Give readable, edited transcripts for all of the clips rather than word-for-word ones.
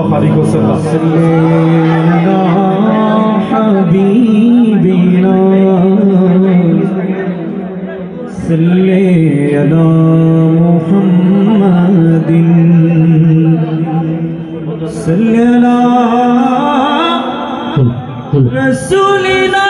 सल्लल्लाहु अलैहि वसल्लम हबीबिना सल्ले अला मुहम्मदिन सल्ले अला रसूलिना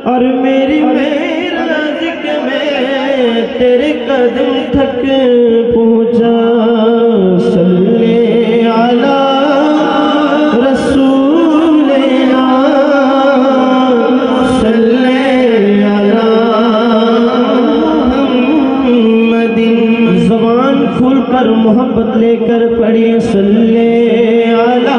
और मेरी मेराज के में तेरे कदम तक पहुँचा सल्ले अला रसूलिना सल्ले अला मुहम्मदिन ज़बान खोलकर मोहब्बत लेकर पढ़िए सल्ले अला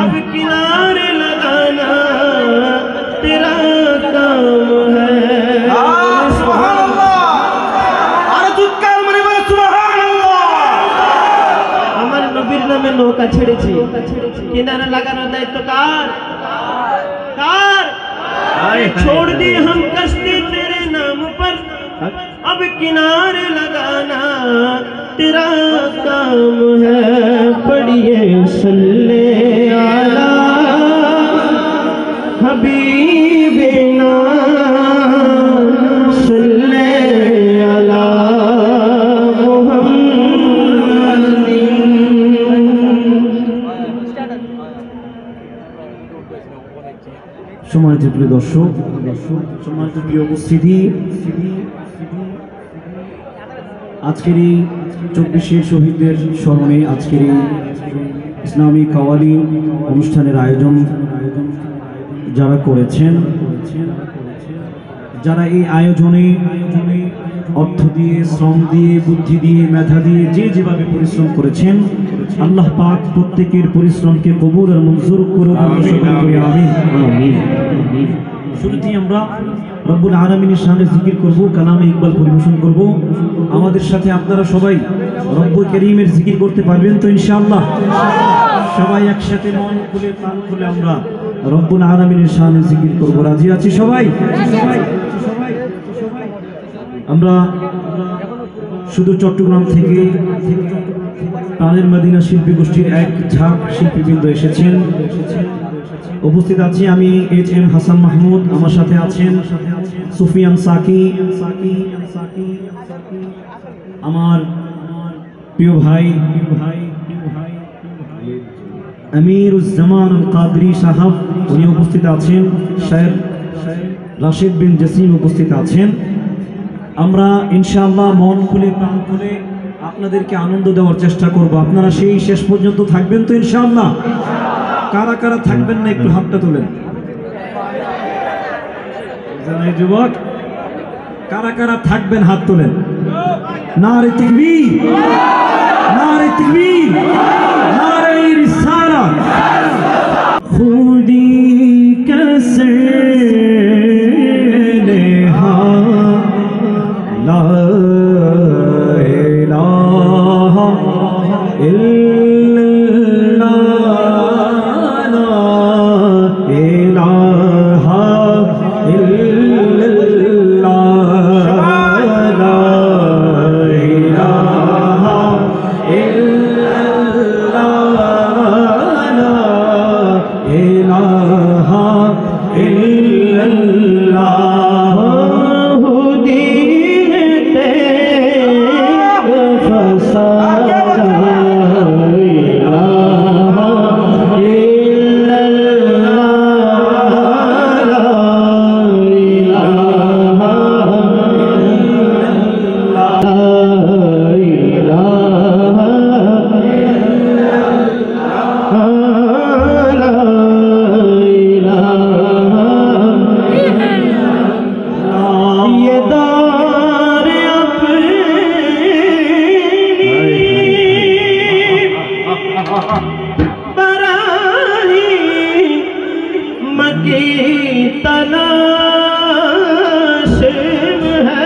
अब किनारे लगाना तेरा काम है। सुभान अल्लाह अरे जुक्काल मने बोले सुभान अल्लाह আমার নবীর নামে নৌকা ছেড়েছি কিনারে লাগানোর দায়িত্ব কার কার छोड़ दी हम कश्ती तेरे नाम पर अब किनारे लगाना तेरा काम है। पढ़िए सल्ले अला हबीबिना सल्ले अला मुहम्मदिन। সম্মানিত প্রিয় দর্শক, সম্মানিত প্রিয় উপস্থিতি, আজকের এই 24শে শহীদদের স্মরণে আজকের এই ইসলামী কাওয়ালি অনুষ্ঠানের আয়োজন যারা করেছেন, যারা এই আয়োজনে অর্থ দিয়ে, শ্রম দিয়ে, বুদ্ধি দিয়ে, মেধা দিয়ে যে যেভাবে পরিশ্রম করেছেন, আল্লাহ পাক প্রত্যেকের পরিশ্রমকে কবুল আর মঞ্জুর করুন। আমিন। শুরুতেই আমরা রব্বুল আলামিনের সামনে জিকির করব, কালামে ইকবাল পরিবেশন করব। আমাদের সাথে আপনারা সবাই রব্বুল কারীমের জিকির করতে পারবেন তো ইনশাআল্লাহ? সবাই একসাথে মন খুলে প্রাণ খুলে আমরা রব্বুল আলামিনের সামনে জিকির করব। রাজি আছি সবাই? আমরা শুধু চট্টগ্রাম থেকে প্রাণের মদিনা শিল্পী গোষ্ঠীর এক ঝাঁক শিল্পীবৃন্দ এসেছেন। উপস্থিত আছি আমি HM হাসান মাহমুদ, আমার সাথে আছেন সুফিয়ান সাকি, আমার প্রিয় ভাই আমিরুজ্জামান কাদরি সাহাব, উনি উপস্থিত আছেন। শায়েখ রাশিদ বিন জসিম উপস্থিত আছেন। আমরা ইনশাআল্লাহ মন খুলে প্রাণ খুলে আপনাদেরকে আনন্দ দেওয়ার চেষ্টা করব। আপনারা সেই শেষ পর্যন্ত থাকবেন তো ইনশাআল্লাহ? কারা কারা থাকবেন না একটু হাতটা তোলেন। যুবক কারা কারা থাকবেন হাত তোলেন। নারে তাকবীর, নারে তাকবীর, নারে রিসালাত। খুদি कैसे ला इलाहा की तलाश में है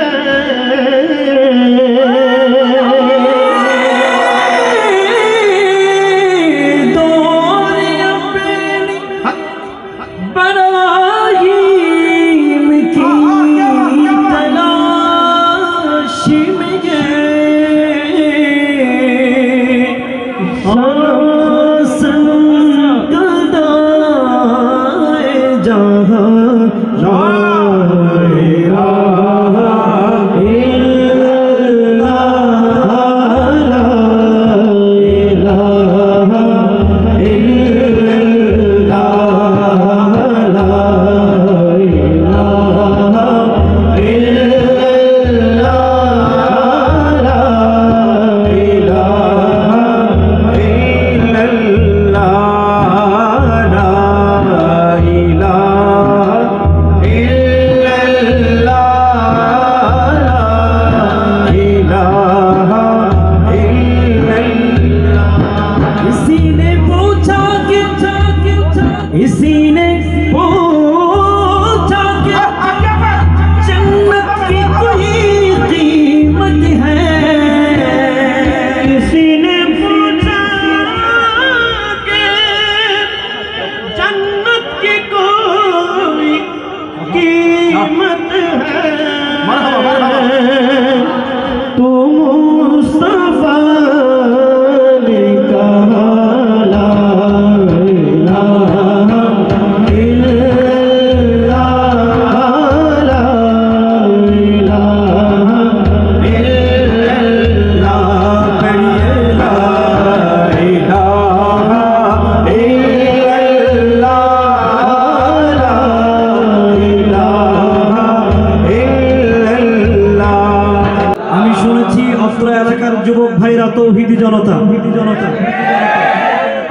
যুবক ভাইরা তৌহিদি জনতা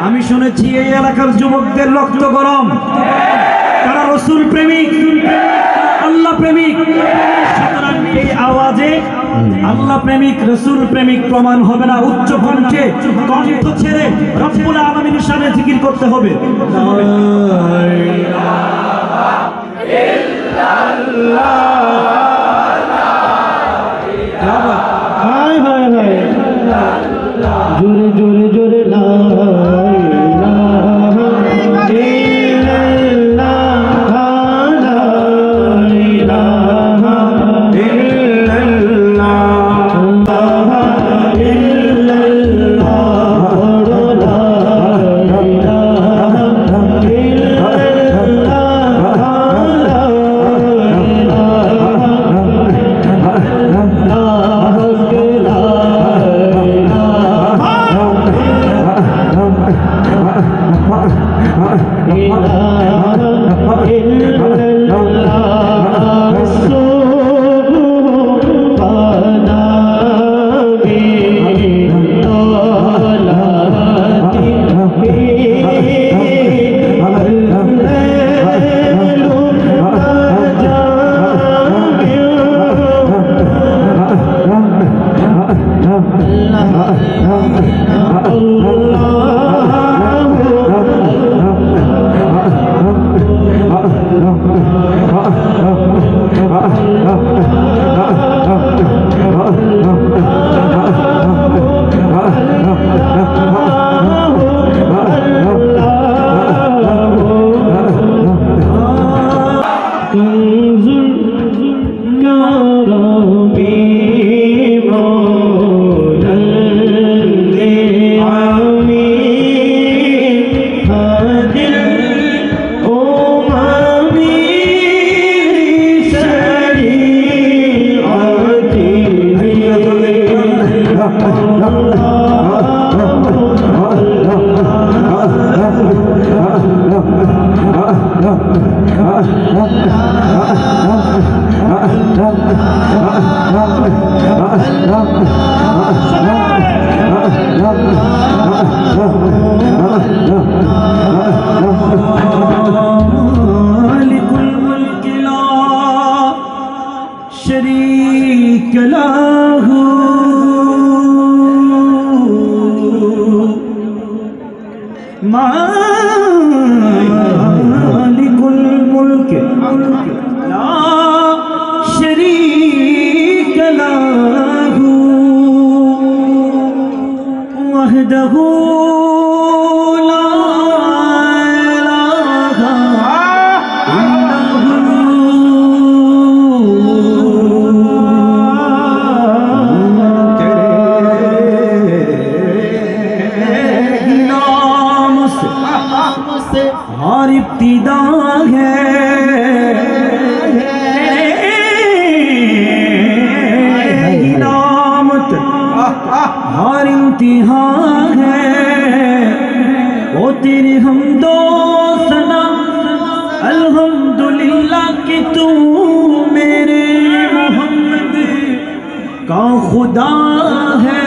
আমি শুনেছি এই এলাকার যুবকদের রক্ত গরম, তারা রাসূল প্রেমিক, আল্লাহ প্রেমিক। সুতরাং এই আওয়াজে আল্লাহ প্রেমিক রাসূল প্রেমিক প্রমাণ হবে না, উচ্চ কণ্ঠে কণ্ঠ ছেড়ে রব্বুল আলামিনের শানে জিকির করতে হবে। জোরে জোরে জোরে লা मालिकुल हर इब्तिदा है इनामत हर इम्तिहान है वो तेरे हमदो सना अल्हम्दुलिल्लाह कि तू मेरे मोहम्मद का खुदा है।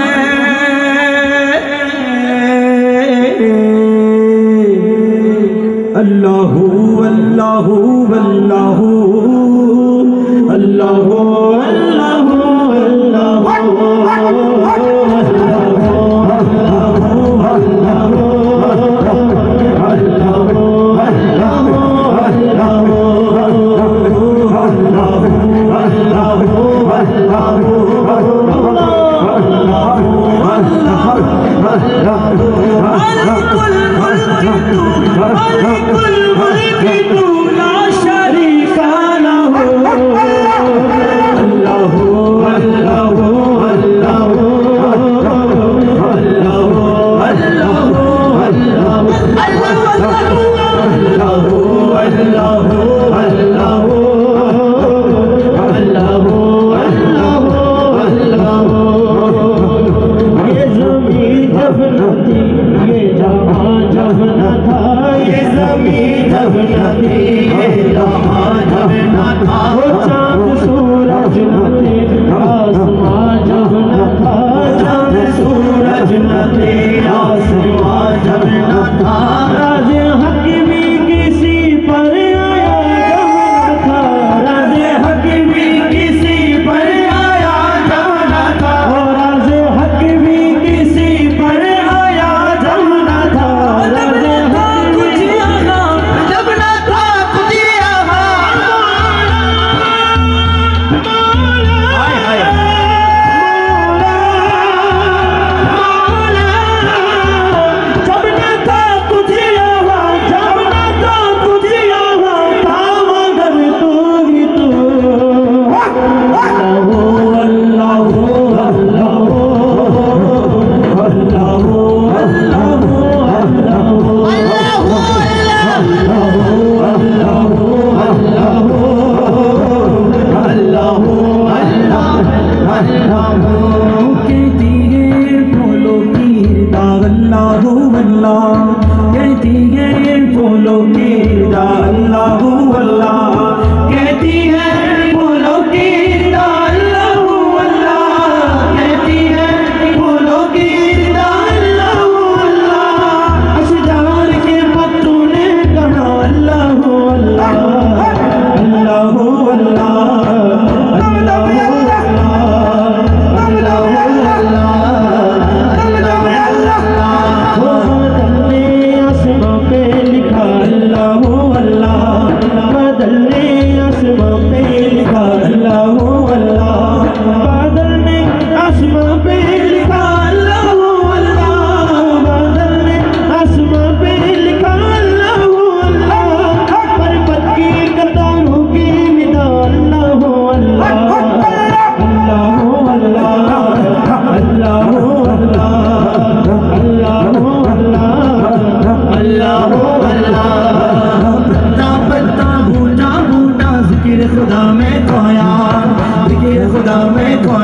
अल्लाहु अल्लाहु अल्लाहु अल्लाहु खुदा में खोया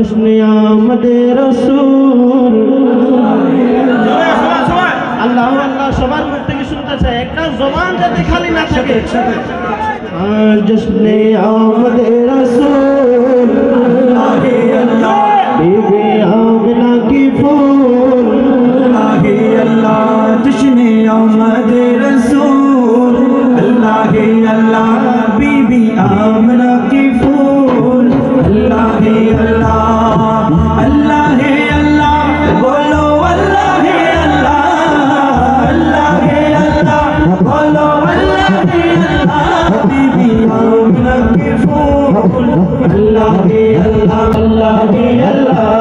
জশ্নে আমদে রসুল। আল্লাহ আল্লাহ সবার মুখ থেকে শুনতে চাই, একটা জবান যাতে খালি না থাকে। জশ্নে আমদে রসুল, বিবি আমিনা কি ফুল। জশ্নে আমদে রসুল, আল্লাহ আল্লাহ বিবি আমিনা কি ফুল। আল্লাহ আল্লাহ আল্লাহ আল্লাহ বলো আল্লাহ আল্লাহ আল্লাহ আল্লাহ বলো আল্লাহ আল্লাহ বিবি আমিনা কি ফুল। আল্লাহ আল্লাহ আল্লাহ আল্লাহ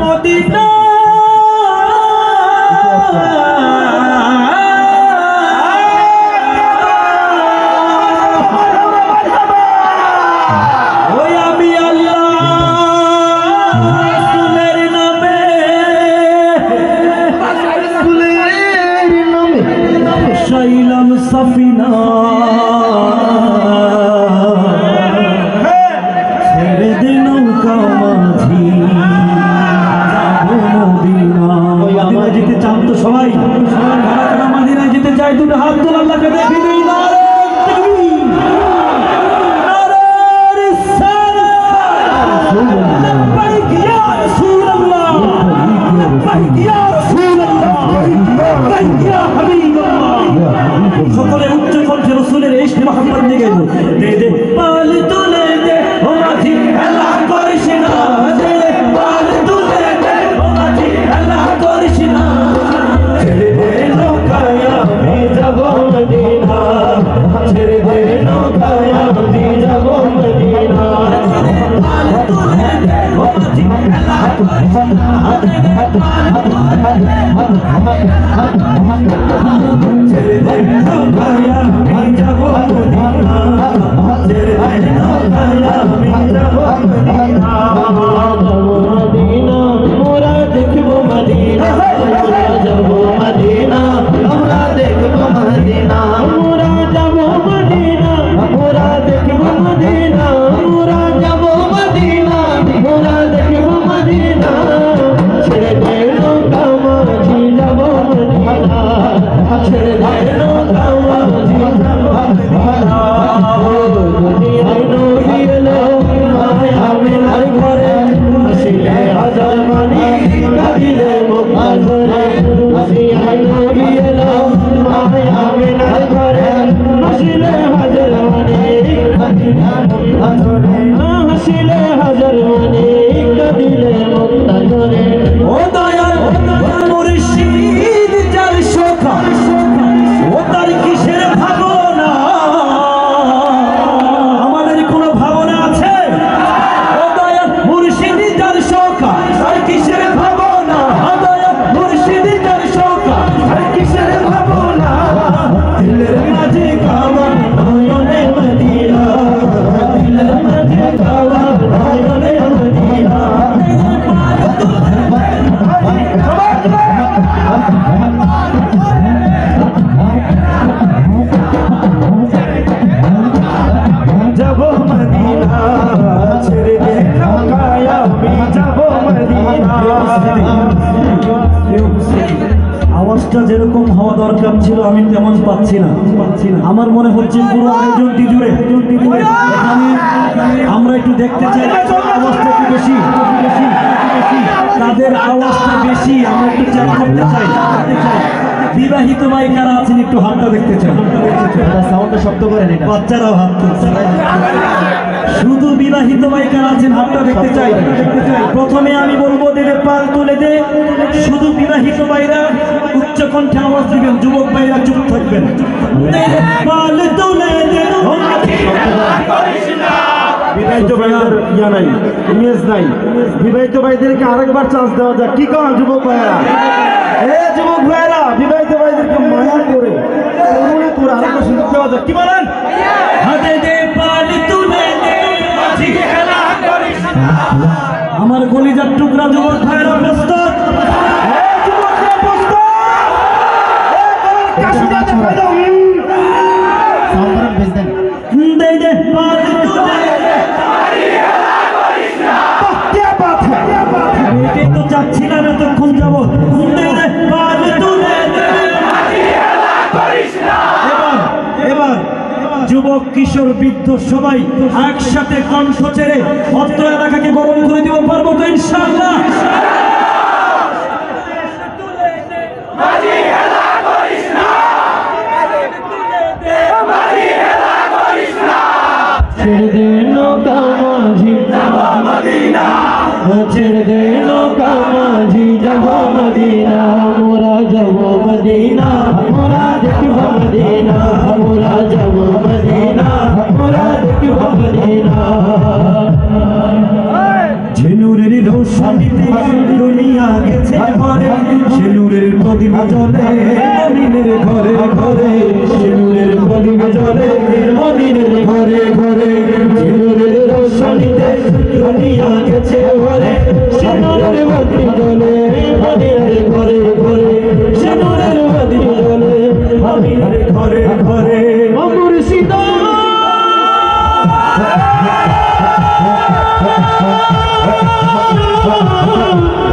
মদিনা ওই আমি আল্লাহ রাসূলের নামে শাইলাম সাফিনা ছেড়ে দে নৌকা মাঝি মদিনায় যেতে চান তো সবাই? কারা মদিনায় যেতে চাই দুটো হাত তোল, আল্লাহকে দেখি দিই। সকলে উচ্চ কণ্ঠে রাসূলের ইশক মুহাম্মদ নিয়ে গেল। দে দে পাল তুলে দে ও মাঝি হেলা করিস না, দে দে পাল তুলে দে ও মাঝি হেলা করিস না। ছেড়ে দে নৌকায় আমি যাব মদিনা, ছেড়ে দে নৌকায় আমি যাব মদিনা। পাল তুলে দে ও মাঝি হেলা করিস না, দে দে পাল তুলে দে ও মাঝি ছেড়ে দে নৌকায় আমি যাব মদিনা, ছেড়ে দে নৌকায় আমি যাব মদিনা। মদিনা মোরা দেখবো মদিনা, মোরা যাবো মদিনা, আমরা দেখবো মদিনা। মোরা যাবো মদিনা, মোরা দেখবো মদিনা, মোরা যাবো মদিনা, মোরা দেখবো মদিনা। ছেড়ে দে নৌকা মাঝি যাবো মদিনা, ছেড়ে দে নৌকা মাঝি যাবো মদিনা। দুনিয়ায় নবী এলো মায় আমিনার ঘরে, আসিলে হাজার মানি কাঁদিলে মুক্তা ধরে। দুনিয়ায় নবী এলো মায় আমিনার ঘরে, আসিলে হাজার মানি কাঁদিলে মুক্তা ধরে। আসিলে হাজার মানি কাঁদিলে মুক্তা ধরে। ও দয়াল মুর্শিদ যার সখা, ও তার কিসের ভাবনা? আমাদের কোনো ভাবনা আছে? ও দয়াল মুর্শিদ যার সখা, তার কিসের ভাবনা? ও দয়াল মুর্শিদ যার সখা, তার কিসের ভাবনা? দিলের মাঝে কাবা নয়নে মদিনা, দিলের মাঝে কাবা নয়নে মদিনা। যাবো মদিনা, ছেড়ে দে নৌকায় আমি যাবো মদিনা। আওয়াজটা যেরকম হওয়া দরকার ছিল আমি তেমন পাচ্ছি না। আমার মনে হচ্ছে পুরো আয়োজনটি জুড়ে এখানে আমরা একটু দেখতে চাই আওয়াজটা একটু বেশি, তাদের আওয়াজটা বেশি আমরা একটু চেক করতে চাই। বিবাহিত ভাই কারা আছেন একটু হাতটা দেখতে চাই। সাউন্ডটা শক্ত করে নিন, বাচ্চারাও হাত তুলছে। শুধু বিবাহিত ভাই কারা আছেন হাতটা দেখতে চাই। প্রথমে আমি বলবো দে পাল তুলে দে। শুধু বিবাহিত ভাইরা উচ্চ কণ্ঠে আওয়াজ দিবেন, যুবক ভাইরা চুপ থাকবেন। পাল তুলে দে ও মাঝি হেলা করিস না। বিবাহিত ভাইদের ইয়া নাই, ইমেজ নাই। বিবাহিত ভাইদেরকে আরেকবার চান্স দেওয়া যাক, কি কন যুবক ভাইরা? যুবক ভাইরা বিবাহিত ভাইদেরকে মায়া করে করুণা করে আরেকবার সুযোগ দেওয়া যাক, কি বলেন? হাতে দে পাল তুলে দে মাঝি হেলা করিস না। আমার কলিজার টুকরা যুবক ভাইরা প্রস্তুত? যুবকরা প্রস্তুত? কাশিটা দেখাই দাও। দে দে পাল তুলে দে মাঝি হেলা করিস না। क्या बात है, क्या बात है। এটাই তো চাচ্ছিলাম এতক্ষণ যাবত। দে দে পাল তুলে দে মাঝি হেলা করিস না। এবার যুবক কিশোর বৃদ্ধ সবাই একসাথে কণ্ঠ ছেড়ে অত্র এলাকাকে গরম করে দিব, পারবো তো ইনশাআল্লাহ? ছেড়ে দে নৌকা মাঝি যাবো মদিনা, ছেড়ে দে নৌকা মাঝি যাবো মদিনা, মোরা যাবো মদিনা, মোরা দেখবো মদিনা, মোরা যাবো মদিনা, মোরা দেখবো মদিনা। ঝিনুরের রোশনীতে দুনিয়া গেছে ভরে, ঝিনুরের প্রদীপ জ্বলে মদিনের ঘরে ঘরে, ঝিনুরের প্রদীপ জ্বলে মদিনের ঘরে ঘরে, ঝিনুরের রোশনীতে দুনিয়া গেছে ভরে, ঝিনুরের বাতি জ্বলে মদিনার ঘরে ঘরে, ঝিনুরের বাতি জ্বলে মদিনার ঘরে ঘরে। ও মুর্শিদ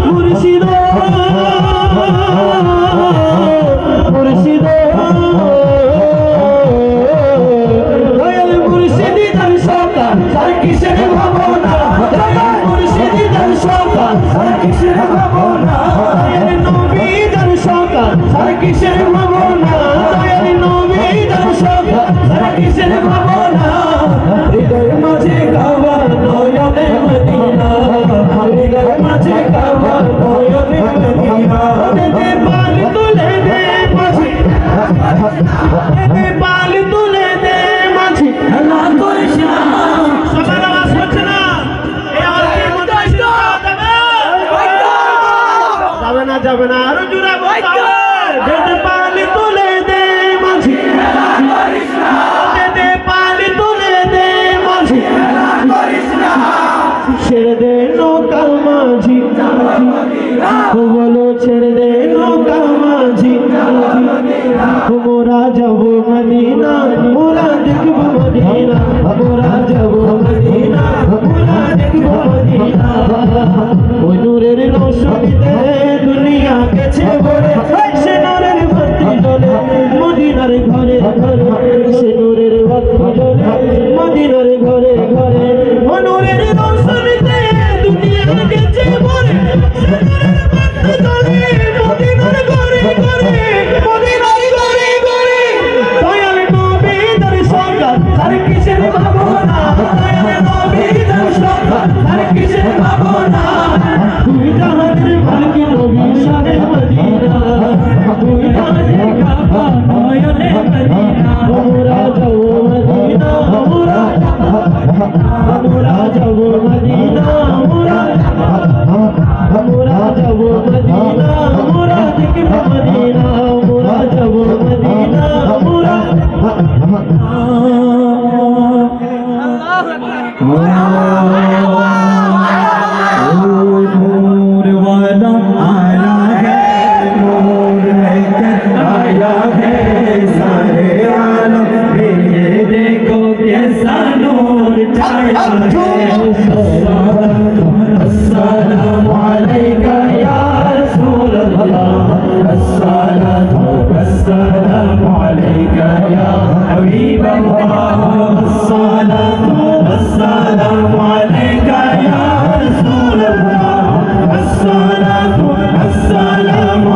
মুর্শিদ মুর্শিদ দয়াল মুর্শিদি দান সরকার আর কিসের ভাবনা, দয়াল মুর্শিদি দান সরকার আর কিসের ভাবনা, দয়াল নবী দান সরকার আর কিসের ভাবনা, দয়াল নবী দান সরকার আর কিসের ভাবনা। হৃদয় মাঝে কাবা নয়নে মদিনা, হৃদয় মাঝে কাবা নয়নে মদিনা। দে পাল তুলে দে মাঝি, দে পাল তুলে দে মাঝি হেলা করিস না। সবার আওয়াজ হচ্ছে না? এই আওয়াজ কি মনে হচ্ছে যাবে না? যাবে না, আরো জোরে বলতে হবে। দে পাল তুলে দে মাঝি হেলা করিস না, দে পাল তুলে দে মাঝি হেলা করিস না। ছেড়ে দে নৌকা মাঝি, বলো ছেড়ে দে নৌকা মাঝি, মোরা যাবো মদিনা, মোরা দেখবো মদিনা, মোরা যাবো মদিনা, মোরা দেখবো মদিনা। ওই নূরের রোশনীতে দুনিয়া গেছে ভরে, সে নূরের বাতি জ্বলে মদিনার ঘরে ঘরে, সে নূরের বাতি জ্বলে মদিনার ঘরে ঘরে। ও নূরের রোশনীতে দুনিয়া গেছে ভরে, সে নূরের বাতি জ্বলে মদিনার ঘরে ঘরে, মদিনার ঘরে ঘরে। দয়াল নবী দান সরকার আর কিসের ভাবনা, দয়াল নবী দান সরকার আর কিসের ভাবনা। তুই জাহানের মালিক নবী শানে মদিনা, তুই জাহানের কাবা নয়নে মদিনা, মোরা যাবো মদিনা, মোরা যাবো মদিনা, মোরা যাবো মদিনা, মোরা দেখবো মদিনা, মোরা যাবো মদিনা, মোরা नूर वाला आया है, नूर लेकर आया है, सारे आलम में ये देखो कैसा नूर छाया है। अस्सलामु अलैका या रसूल अल्लाह, अस्सलामु अलैका या हबीब अल्लाह, अस्सलामु अलैका या रसूल अल्लाह, अस्सलामु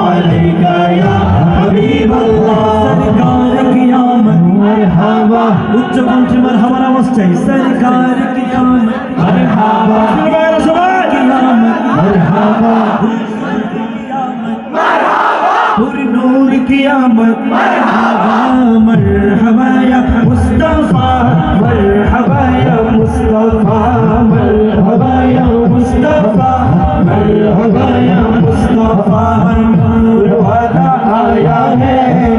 अलैका या हबीब अल्लाह। सरकार क़यामत मरहबा, उच्च कंठ मरहबा आवाज चाहिए। सरकार क़यामत मरहबा, सरकार क़यामत मरहबा, मरहबा। नूर की आमद मरहबा या मुस्तफा मरहबा या मुस्तफा मरहबा या मुस्तफा मरहबा या मुस्तफा नूर वाला आया है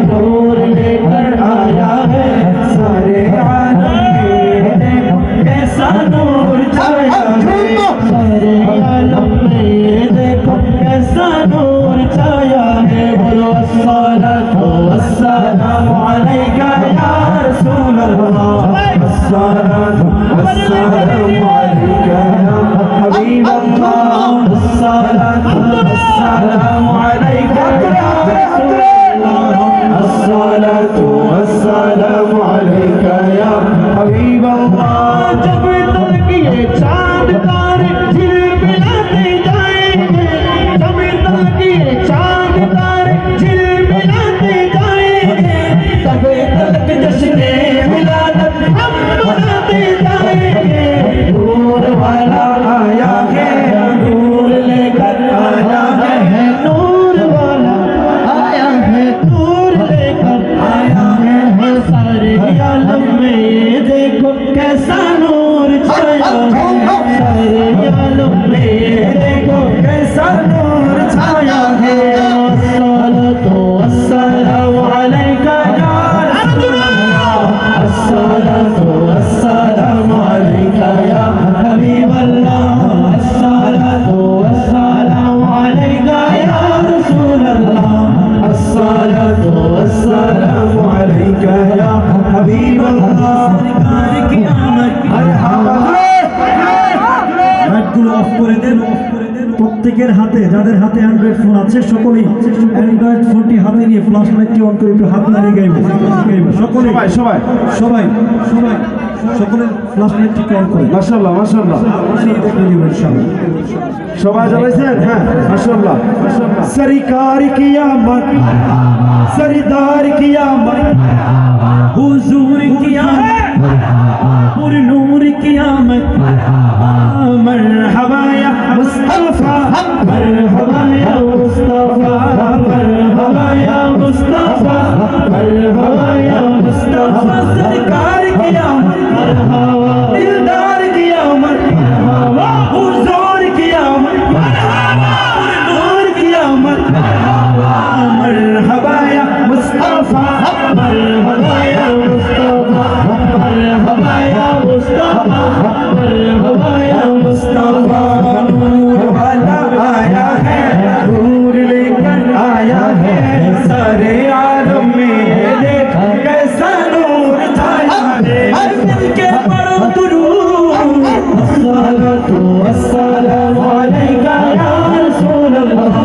नूर लेकर आया है सारे आलम में देखो कैसा नूर छाया है सारे आलम में देखो कैसा नूर छाया है बोलो अस्सलातु वस्सलामु अलैका या रसूल अल्लाह अस्सलातु वस्सलामु अलैका या हबीब अल्लाह अस्सलातु वस्सलामु अलैका या रसूल अल्लाह अस्सलातु वस्सलामु अलैका या हबीब अल्लाह जब तक ये चांद तारे झिलमिलाते जाएंगे जब तक ये चांद तारे झिलमिलाते जाएंगे तब तक जश्ने मिलादत हम मनाते जाएंगे नूर वाला आया है नूर लेकर आया है नूर वाला आया है नूर लेकर आया है सारे आलम में देखो कैसा नूर छाया है सारे आलम में देखो कैसा नूर छाया है अस्सलातु वस्सलामु अलैका या रसूल अल्लाह अस्सलातु वस्सलामु अलैका या हबीब अल्लाह अस्सलातु वस्सलामु अलैका या रसूल अल्लाह अस्सलातु वस्सलामु अलैका या हबीब अल्लाह सरकार की आमद मरहबा লাইটগুলো অফ করে দেন প্রত্যেকের হাতে যাদের হাতে অ্যান্ড্রয়েড ফোন আছে সকলেই অ্যান্ড্রয়েড ফোনটি হাতে নিয়ে ফ্ল্যাশ লাইটটি অন করে একটু হাত নাড়িয়ে গাইব সকলে সবাই সবাই সবাই সকলে ফ্ল্যাশ লাইটটি অন করে মাশাআল্লাহ মাশাআল্লাহ সবাই জ্বালাইছেন হ্যাঁ মাশাআল্লাহ সরকার কি আমত सरदार की आमद हुजूर की आमद पुर नूर की आमद मरहबा या मुस्तफा मरहबा या मुस्तफा मरहबा या मुस्तफा मरहबा या मुस्तफा सरकार की आमद मरहबा दिलदार की आमद मरहबा हुजूर की आमद मरहबा पुर नूर की आमद मरहबा या मुस्तफा मरहबा या मुस्तफा मरहबा या मुस्तफा मरहबा या मुस्तफा नूर वाला आया है नूर लेकर आया है सारे आलम में देख कैसा नूर छाया है मिलके पढ़ो दुरूद अस्सलातु वस्सलामु अलैका या रसूल अल्लाह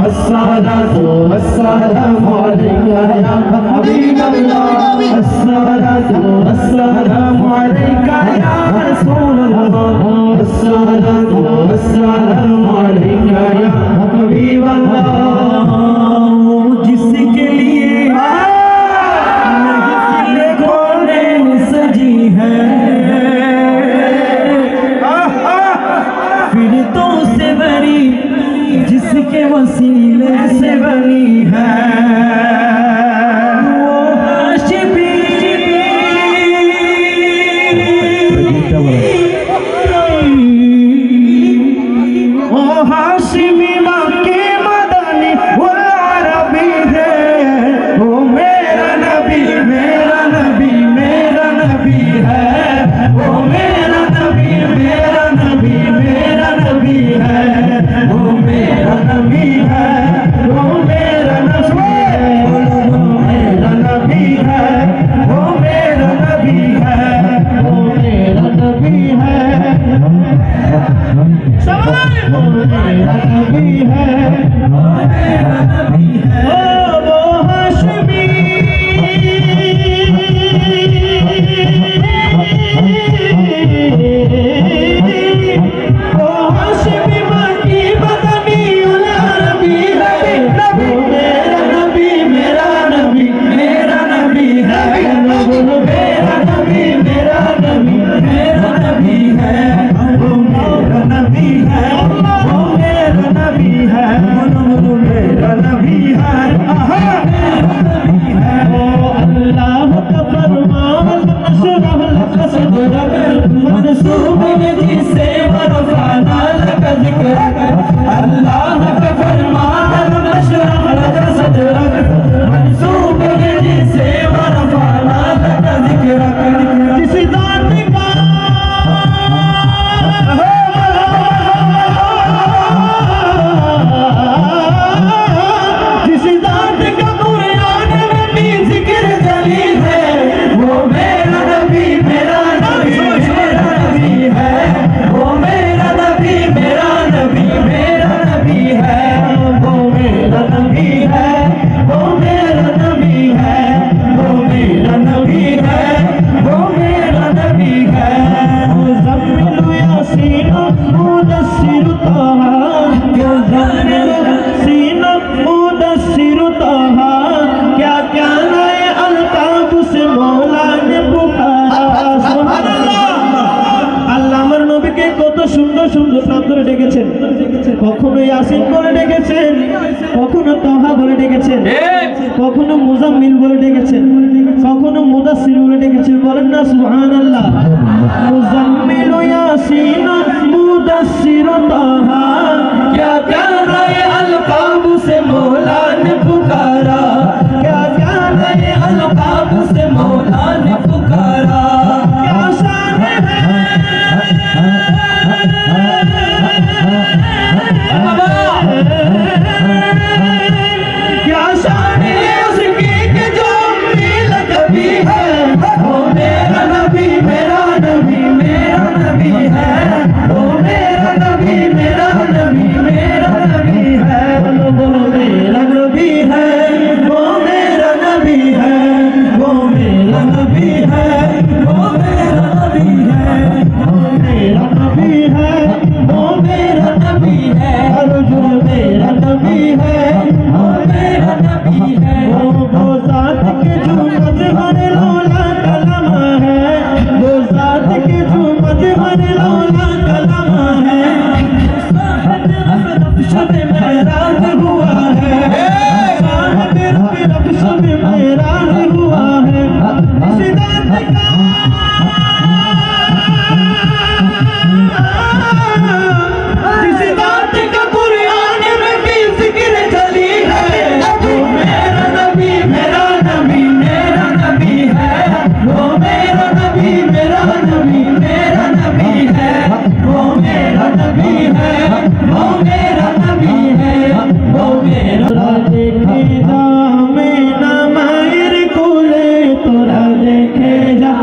अस्सलातु वस्सलामु अलैका या हबीब अल्लाह अस्सलातु वस्सलामु अलैका या रसूल अल्लाह अस्सलातु वस्सलामु अलैका या हबीब अल्लाह जिसके लिए महफिल कौन सजी है फिर तो से बरी जिसके वसीले से बनी है वो সুন্দর সুন্দর নাম ধরে ডেকেছেন, কখনো ইয়াসিন বলে ডেকেছেন, কখনো তহা বলে ডেকেছেন, কখনো মুজাম্মিল বলে ডেকেছেন, কখনো মুদাসসির বলে ডেকেছেন। বলেন না সুবহানাল্লাহ। মুজাম্মিল ইয়াসিন मुदस्सिर तहा क्या क्या नए अलकाब से मौला ने पुकारा, क्या क्या नए अलकाब से मौला ने पुकारा। क्या शान है, क्या शान है उसकी कि जो मिल कभी है, वो मेरा नबी मेरा नबी मेरा नबी है, वो मेरा नबी मेरा नबी मेरा नबी है, वो मेरा नबी है, वो मेरा नबी है, वो मेरा नबी है, वो मेरा नबी है, वो मेरा नबी है, वो मेरा नबी है, जो मेरा नबी है, वो मेरा नबी है। वो ज़ात के जो मज़हर लौला कलमा है, वो ज़ात के जो मज़हर लौला कलमा है, शब मेराज हुआ है, साहिब शब मेराज हुआ है। इस ज़ात का जिस ज़ात का कुरान में भी ज़िक्र चली है, वो मेरा नबी मेरा नबी मेरा नबी है, वो मेरा नबी मेरा नबी मेरा नबी है, वो मेरा नबी है, वो मेरा नबी है, वो मेरा। तोरा देखे जा में ना मायर कोले, तोरा देखे जा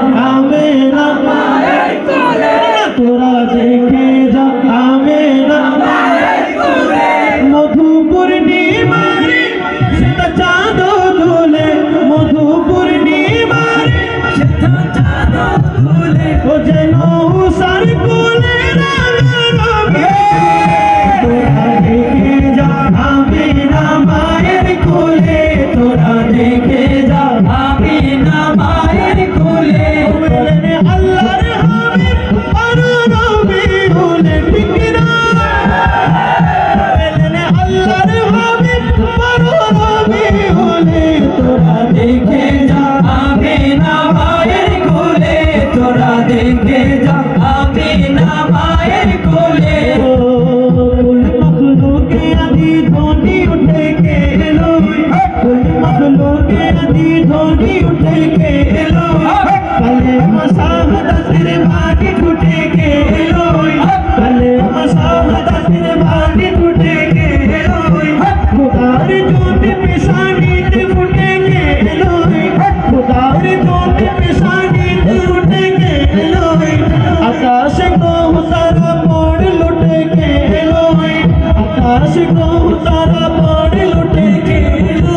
में ना मायर कोले, तोरा देखे जा में ना मायर कोले। मधुपुर नीमारे सीता चाँदो दूले, मधुपुर नीमारे सीता चाँदो दूले, ओ जनो सर कोले तोरा देखे जा आमीना मायर कोले, तोरा देखे जा आमीना मायर कोले। बोलने अल्लाह रे हामिद और नबी बोले टिकरा, बोलने अल्लाह रे हामिद और नबी बोले, तोरा देखे जा आमीना मायर कोले, तोरा देखे जा आमीना मायर कोले। कुल मखलूक आदि धोनी उठे के लो, कुल मखलूक आदि धोनी उठे के लो, कले मसाहद तेरे भागी टूटे के लो, कले मसाहद तेरे भागी टूटे के लो, खुदार जोत पिसानी ते फुटे के लो, खुदार जोत पिसानी ते फुटे के लो, आकाश को उतारा मोड़ लुटे के लो, आकाश को उतारा मोड़ लुटे के लो।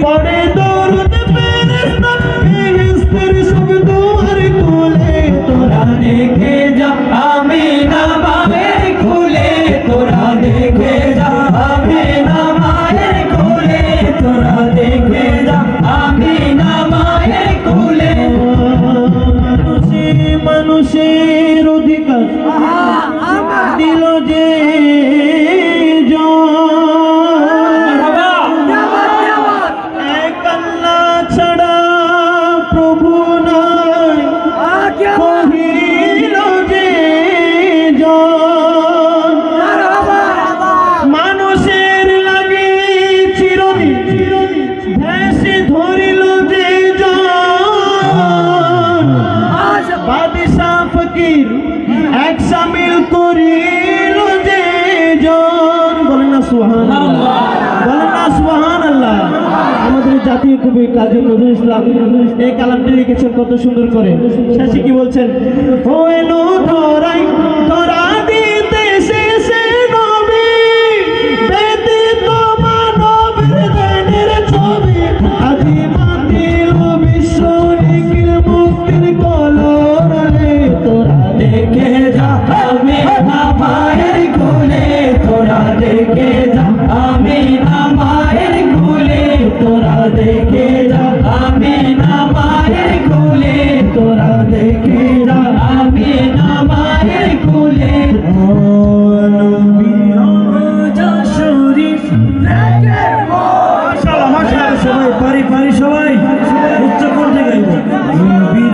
पड़े दौलत फेरिश्ता फेरिश्तर सब दुआर खोले, तोरा देखे जा आमीना मायर खोले, तोरा देखे जा आमीना मायर खोले, तोरा देखे जा आमीना मायर खोले। মানুষের অধিকার দিল যে এক আল্লাহ ছাড়া প্রভু নাই, কহিল যে মানুষের লাগে চিরদিন ভেসে ধরিল যে বাদশা ফকির এক সামিল করিল যে জন। বলেন না সুবহানাল্লাহ, বলেন না সুবহানাল্লাহ। আমাদের জাতীয় কবি কাজী নজরুল ইসলাম এই কালামটি লিখেছেন কত সুন্দর করে। শেষে কি বলছেন? ও এলো ধরাই ধরা দিতে শেষে নবী, ব্যতীত মানবের দেনের ছবি, আজি মাতিল বিশ্ব নিখিল মুক্তির কলরলে, তোরা দেখে যা আমিনা মায়ের কোলে, তোরা দেখে যা আমিনা মায়ের কোলে, তোরা দেখে যা আমিনা মায়ের কোলে, তোরা দেখে যা আমিনা মায়ের কোলে। সবাই পারি পারি সবাই উচ্চ কণ্ঠে গাইব নবীর